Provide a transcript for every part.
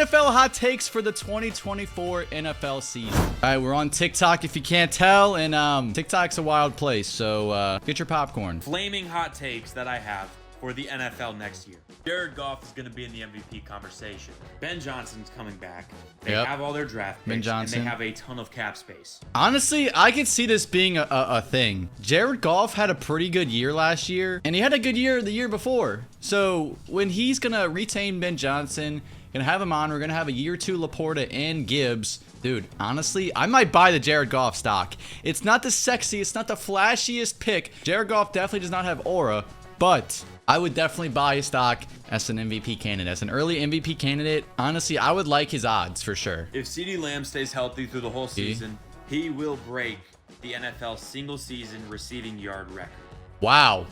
NFL hot takes for the 2024 NFL season. All right, we're on TikTok if you can't tell, and TikTok's a wild place, so get your popcorn. Flaming hot takes that I have for the NFL next year. Jared Goff is going to be in the MVP conversation. Ben Johnson's coming back. They have all their draft picks, and they have a ton of cap space. Honestly, I could see this being a thing. Jared Goff had a pretty good year last year, and he had a good year the year before. So when he's going to retain Ben Johnson, going to have him on, we're going to have a year two Laporta and Gibbs. Dude, honestly, I might buy the Jared Goff stock. It's not the sexiest, it's not the flashiest pick. Jared Goff definitely does not have aura, but I would definitely buy his stock as an MVP candidate. As an early MVP candidate, honestly, I would like his odds for sure. If CeeDee Lamb stays healthy through the whole season, he will break the NFL single season receiving yard record. Wow.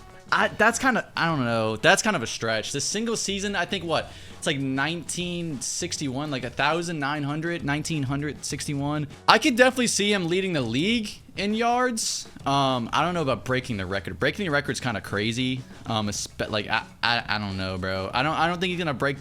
That's kind of, I don't know. That's kind of a stretch. The single season, I think what? It's like 1961, like 1961. I could definitely see him leading the league in yards. I don't know about breaking the record. Breaking the record's kind of crazy. Like I don't know, bro. I don't think he's gonna break.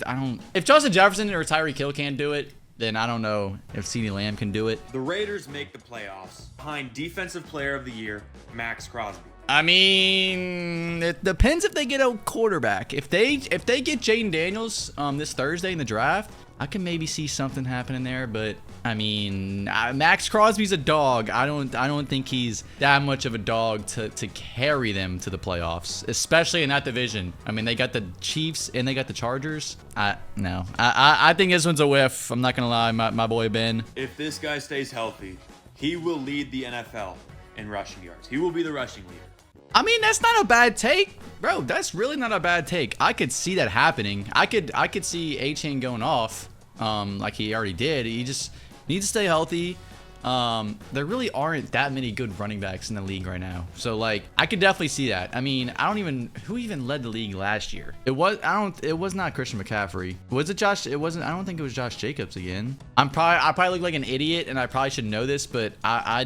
If Justin Jefferson or Tyreek Hill can't do it, then I don't know if CeeDee Lamb can do it. The Raiders make the playoffs behind Defensive Player of the Year, Max Crosby. I mean, it depends if they get a quarterback. If they get Jaden Daniels this Thursday in the draft, I can maybe see something happening there. But I mean, Max Crosby's a dog. I don't think he's that much of a dog to carry them to the playoffs, especially in that division. I mean, they got the Chiefs and they got the Chargers. No, I think this one's a whiff. I'm not gonna lie, my boy Ben. If this guy stays healthy, he will lead the NFL in rushing yards. He will be the rushing leader. I mean, that's not a bad take, bro. That's really not a bad take. I could see that happening. I could see A-Chain going off, like he already did. He just needs to stay healthy. There really aren't that many good running backs in the league right now. So like, I could definitely see that. I mean, who even led the league last year? It was not Christian McCaffrey. Was it Josh? I don't think it was Josh Jacobs again. I probably look like an idiot, and I probably should know this, but I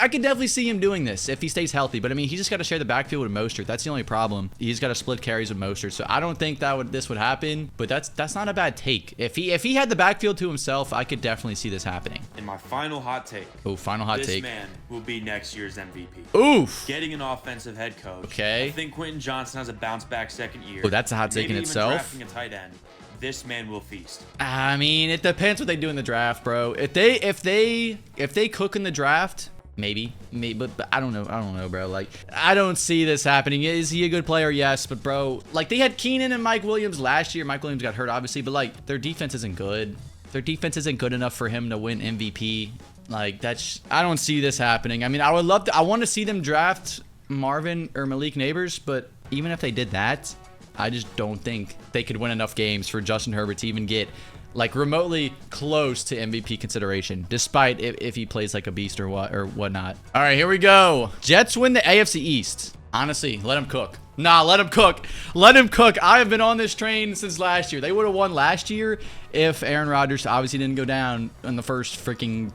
could definitely see him doing this if he stays healthy. But I mean, he just got to share the backfield with Mostert. That's the only problem. He's got to split carries with Mostert. So I don't think this would happen. But that's not a bad take. If he had the backfield to himself, I could definitely see this happening. And my final hot take. Oh, final hot take. This man will be next year's MVP. Oof. Getting an offensive head coach. Okay. I think Quentin Johnson has a bounce back second year. Oh, that's a hot take in itself. Drafting a tight end. This man will feast. I mean, it depends what they do in the draft, bro. If they cook in the draft, maybe, but I don't know, bro. Like, I don't see this happening. Is he a good player? Yes, but bro, like, they had Keenan and Mike Williams last year. Mike Williams got hurt, obviously, but like, their defense isn't good. Their defense isn't good enough for him to win MVP. Like, I don't see this happening. I mean, I want to see them draft Marvin or Malik Neighbors, but even if they did that, I just don't think they could win enough games for Justin Herbert to even get like remotely close to MVP consideration, despite if he plays like a beast or whatnot. All right, here we go. Jets win the AFC East. Honestly, let him cook. Nah, let him cook. Let him cook. I have been on this train since last year. They would have won last year if Aaron Rodgers obviously didn't go down in the first freaking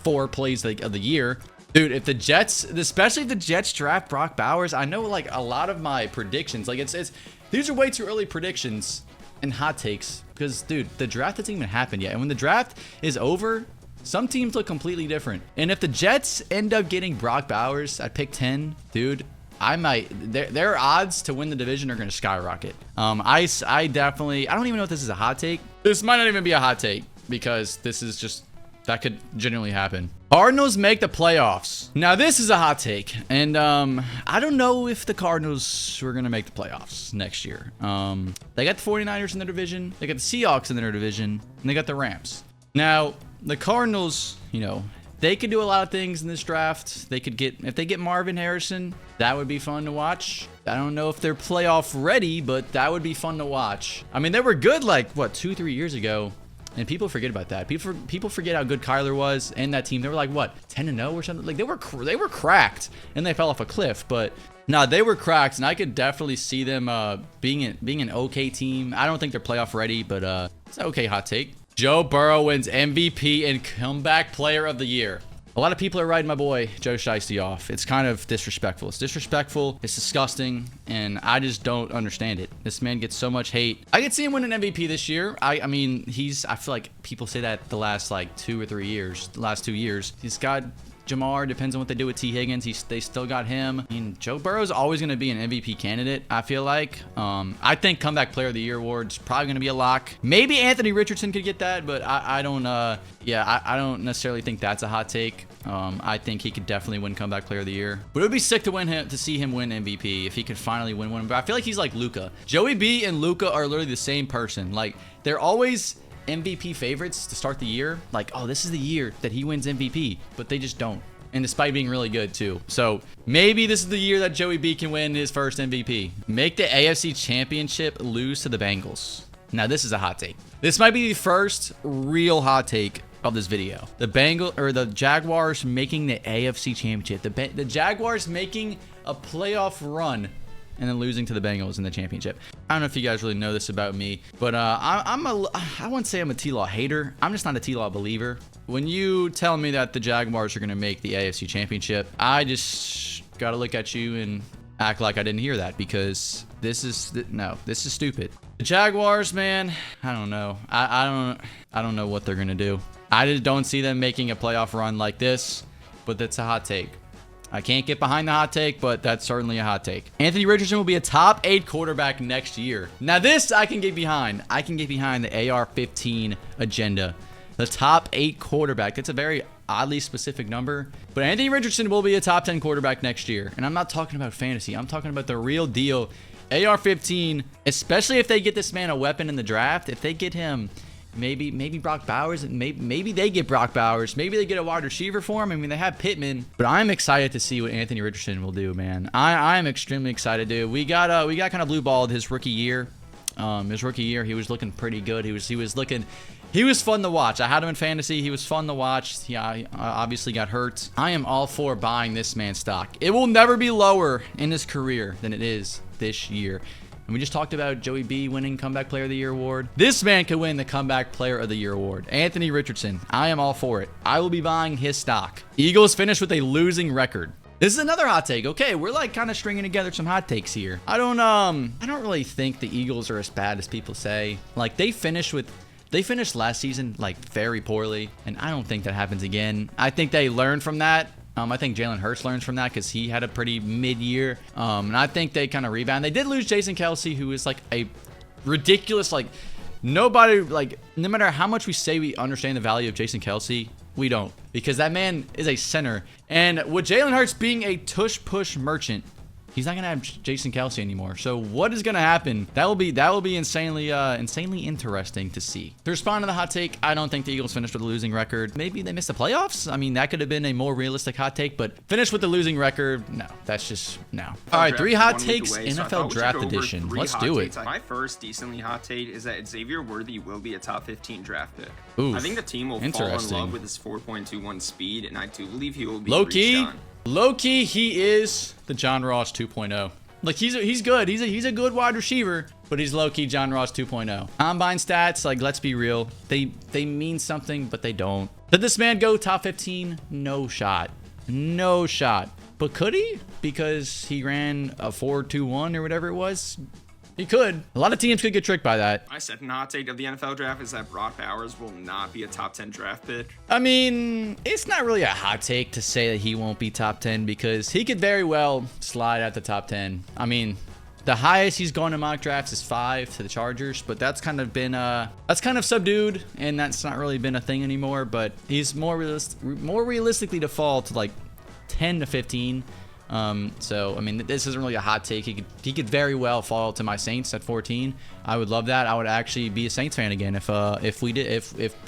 4 plays of the year. Dude, if the Jets, especially if the Jets draft Brock Bowers, I know like a lot of my predictions, like these are way too early predictions and hot takes because, dude, the draft hasn't even happened yet. And when the draft is over, some teams look completely different. And if the Jets end up getting Brock Bowers at pick 10, dude, their odds to win the division are going to skyrocket. I definitely, I don't even know if this is a hot take. This might not even be a hot take because this is just, that could genuinely happen. Cardinals make the playoffs. Now, this is a hot take. And I don't know if the Cardinals were going to make the playoffs next year. They got the 49ers in their division. They got the Seahawks in their division. And they got the Rams. Now, the Cardinals, you know, they could do a lot of things in this draft. They could if they get Marvin Harrison, that would be fun to watch. I don't know if they're playoff ready, but that would be fun to watch. I mean, they were good like, what, 2-3 years ago. And people forget about that. People forget how good Kyler was and that team. They were like, what, 10-0 or something? Like, they were cracked and they fell off a cliff. But no, they were cracked, and I could definitely see them being an okay team. I don't think they're playoff ready, but it's an okay hot take. Joe Burrow wins MVP and comeback player of the year. A lot of people are writing my boy Joe Shiesty off. It's kind of disrespectful. It's disrespectful. It's disgusting. And I just don't understand it. This man gets so much hate. I could see him win an MVP this year. I mean, I feel like people say that the last like 2 or 3 years, the last 2 years. He's got Jamar, depends on what they do with T. Higgins. They still got him. I mean, Joe Burrow's always going to be an MVP candidate, I feel like. I think Comeback Player of the Year award's probably going to be a lock. Maybe Anthony Richardson could get that, but I don't don't necessarily think that's a hot take. I think he could definitely win Comeback Player of the Year. But it would be sick to see him win MVP if he could finally win one. But I feel like he's like Luka. Joey B and Luka are literally the same person. Like, they're always MVP favorites to start the year. Like, oh, this is the year that he wins MVP, but they just don't. And despite being really good too. So maybe this is the year that Joey B can win his first MVP. Make the AFC Championship lose to the Bengals. Now this is a hot take. This might be the first real hot take of this video. The Jaguars making the AFC Championship. The Jaguars making a playoff run and then losing to the Bengals in the championship. I don't know if you guys really know this about me, but I wouldn't say I'm a T-Law hater. I'm just not a T-Law believer. When you tell me that the Jaguars are going to make the AFC Championship, I just got to look at you and act like I didn't hear that, because this is stupid. The Jaguars, man, I don't know. I don't know what they're going to do. I just don't see them making a playoff run like this, but that's a hot take. I can't get behind the hot take, but that's certainly a hot take. Anthony Richardson will be a top 8 quarterback next year. Now this I can get behind. I can get behind the AR-15 agenda. The top 8 quarterback. That's a very oddly specific number. But Anthony Richardson will be a top 10 quarterback next year. And I'm not talking about fantasy. I'm talking about the real deal. AR-15, especially if they get this man a weapon in the draft. If they get him maybe Brock Bowers, and maybe they get Brock Bowers. Maybe they get a wide receiver for him. I mean, they have Pittman. But I'm excited to see what Anthony Richardson will do, man. I am extremely excited, dude. We got kind of blue balled his rookie year. He was looking pretty good. He was fun to watch. I had him in fantasy. He was fun to watch. He obviously got hurt. I am all for buying this man's stock. It will never be lower in his career than it is this year. And we just talked about Joey B winning Comeback Player of the Year award. This man could win the Comeback Player of the Year award. Anthony Richardson. I am all for it. I will be buying his stock. Eagles finished with a losing record. This is another hot take. Okay, we're like kind of stringing together some hot takes here. I don't really think the Eagles are as bad as people say. Like, they finished last season like very poorly, and I don't think that happens again. I think they learned from that. I think Jalen Hurts learns from that because he had a pretty mid-year. And I think they kind of rebound. They did lose Jason Kelce, who is like a ridiculous, like, nobody, like, no matter how much we say we understand the value of Jason Kelce, we don't. Because that man is a center. And with Jalen Hurts being a tush-push merchant, he's not gonna have Jason Kelce anymore. So what is gonna happen? That will be insanely interesting to see. To respond to the hot take, I don't think the Eagles finished with a losing record. Maybe they missed the playoffs. I mean, that could have been a more realistic hot take, but finish with the losing record, no. That's just no. All right, 3 hot takes, NFL Draft Edition. Let's do it. My first decently hot take is that Xavier Worthy will be a top 15 draft pick. Oof, I think the team will fall in love with his 4.21 speed, and I do believe he will be Low-key, he is the John Ross 2.0. Like, he's good. He's a good wide receiver, but he's low-key John Ross 2.0. Combine stats, like, let's be real. They mean something, but they don't. Did this man go top 15? No shot. No shot. But could he? Because he ran a 4.21 or whatever it was? He could. A lot of teams could get tricked by that. My second hot take of the NFL draft is that Brock Bowers will not be a top 10 draft pick. I mean, it's not really a hot take to say that he won't be top 10 because he could very well slide at the top 10. I mean, the highest he's gone in mock drafts is 5 to the Chargers, but that's kind of been subdued, and that's not really been a thing anymore. But he's more realistically to fall to like 10 to 15. So I mean, this isn't really a hot take. He could very well fall to my Saints at 14. I would love that. I would actually be a Saints fan again if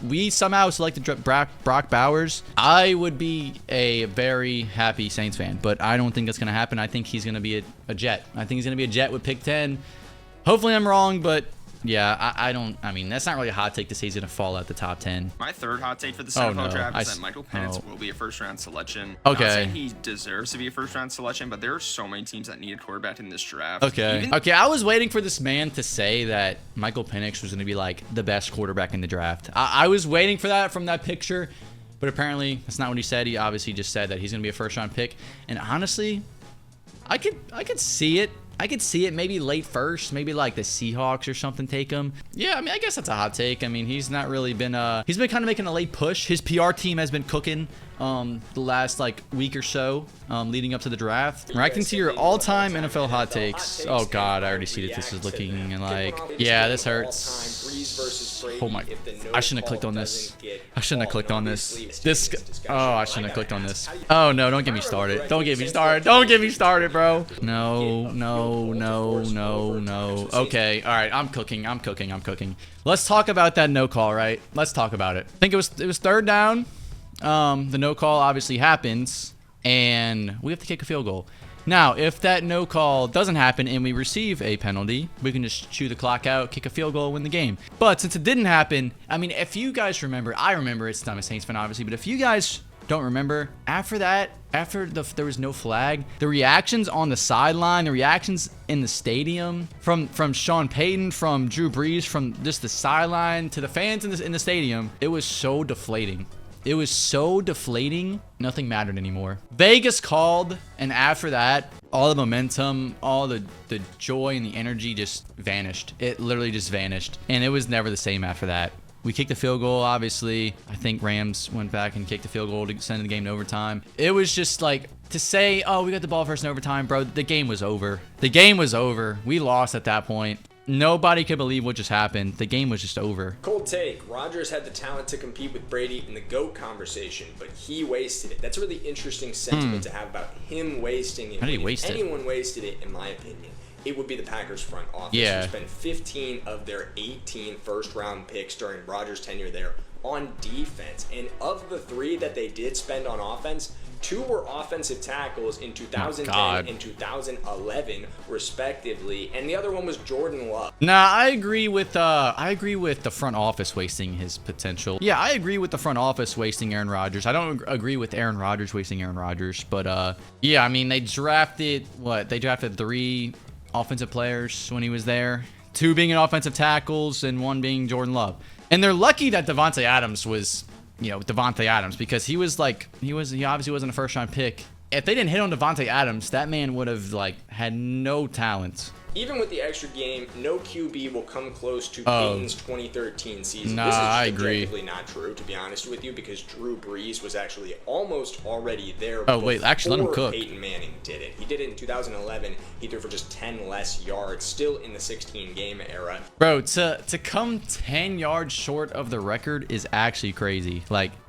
we somehow selected Brock Bowers. I would be a very happy Saints fan, but I don't think that's gonna happen. I think he's gonna be a Jet. I think he's gonna be a Jet with pick 10. Hopefully I'm wrong, but yeah, I mean, that's not really a hot take to say he's going to fall out the top 10. My third hot take for the NFL draft is that Michael Penix will be a first-round selection. Okay. Not saying he deserves to be a first-round selection, but there are so many teams that need a quarterback in this draft. Okay. Okay, I was waiting for this man to say that Michael Penix was going to be, like, the best quarterback in the draft. I was waiting for that from that picture. But apparently that's not what he said. He obviously just said that he's going to be a first-round pick. And honestly, I could see it. I could see it maybe late first, maybe like the Seahawks or something take him. Yeah, I mean, I guess that's a hot take. I mean, he's not really been, he's been kind of making a late push. His PR team has been cooking the last like week or so leading up to the draft. Reacting to your all-time NFL hot takes. Oh God, I already see that this is looking like, yeah, this hurts. Oh my, I shouldn't have clicked on this. I shouldn't have clicked on this. I shouldn't have clicked on this. Oh no, don't get me started. Don't get me started. Don't get me started, bro. No. Okay, all right, I'm cooking. Let's talk about that no call, right? Let's talk about it. I think it was third down. The no call obviously happens, and we have to kick a field goal. Now, if that no call doesn't happen and we receive a penalty, we can just chew the clock out, kick a field goal, win the game. But since it didn't happen, I mean, if you guys remember, I remember it's not a Saints fan, obviously, but if you guys don't remember, after that, there was no flag, the reactions on the sideline, the reactions in the stadium from Sean Payton, from Drew Brees, from just the sideline to the fans in the stadium, it was so deflating. It was so deflating, nothing mattered anymore. Vegas called, and after that, all the momentum, all the joy and the energy just vanished. It literally just vanished, and it was never the same after that. We kicked the field goal, obviously. I think Rams went back and kicked the field goal to send the game to overtime. It was just like, to say, oh, we got the ball first in overtime, bro, the game was over. The game was over. We lost at that point. Nobody could believe what just happened. The game was just over. Cold take. Rodgers had the talent to compete with Brady in the GOAT conversation, but he wasted it. That's a really interesting sentiment to have about him wasting it. How did he waste it? If anyone wasted it, in my opinion, it would be the Packers front office. Yeah. Who spent 15 of their 18 first-round picks during Rodgers' tenure there on defense. And of the 3 that they did spend on offense, 2 were offensive tackles in 2010 and 2011, respectively, and the other one was Jordan Love. Nah, I agree with the front office wasting his potential. Yeah, I agree with the front office wasting Aaron Rodgers. I don't agree with Aaron Rodgers wasting Aaron Rodgers, but yeah, I mean, they drafted 3 offensive players when he was there, 2 being offensive tackles and 1 being Jordan Love. And they're lucky that Devontae Adams was, Devontae Adams, because he obviously wasn't a first round pick. If they didn't hit on Devontae Adams, that man would have had no talent. Even with the extra game, no QB will come close to Peyton's 2013 season. Nah, this is I agree. objectively not true, to be honest with you, because Drew Brees was actually almost already there. Oh wait, actually let him cook. Peyton Manning did it. He did it in 2011. He threw for just 10 less yards, still in the 16-game era. Bro, to come 10 yards short of the record is actually crazy.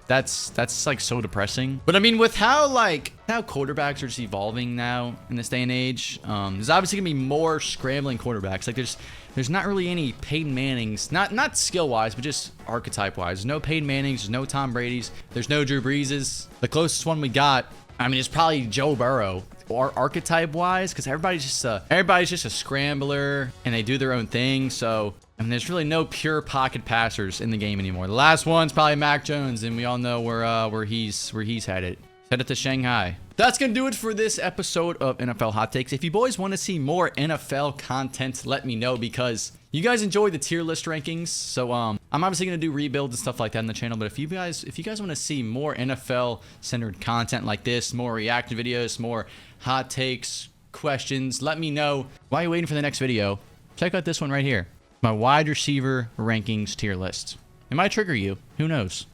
That's like so depressing. But I mean, with how quarterbacks are just evolving now in this day and age, there's obviously gonna be more scrambling quarterbacks. Like there's not really any Peyton Mannings, not skill wise, but just archetype wise. There's no Peyton Mannings, there's no Tom Brady's, there's no Drew Breeses. The closest one we got, I mean, it's probably Joe Burrow. Or archetype wise, because everybody's just a scrambler and they do their own thing. So I mean, there's really no pure pocket passers in the game anymore. The last one's probably Mac Jones, and we all know where he's headed. Headed to Shanghai. That's gonna do it for this episode of NFL Hot Takes. If you boys want to see more NFL content, let me know, because you guys enjoy the tier list rankings. So I'm obviously gonna do rebuilds and stuff like that in the channel. But if you guys want to see more NFL centered content like this, more reaction videos, more hot takes, questions, let me know. While you're waiting for the next video, check out this one right here. My wide receiver rankings tier list. It might trigger you. Who knows?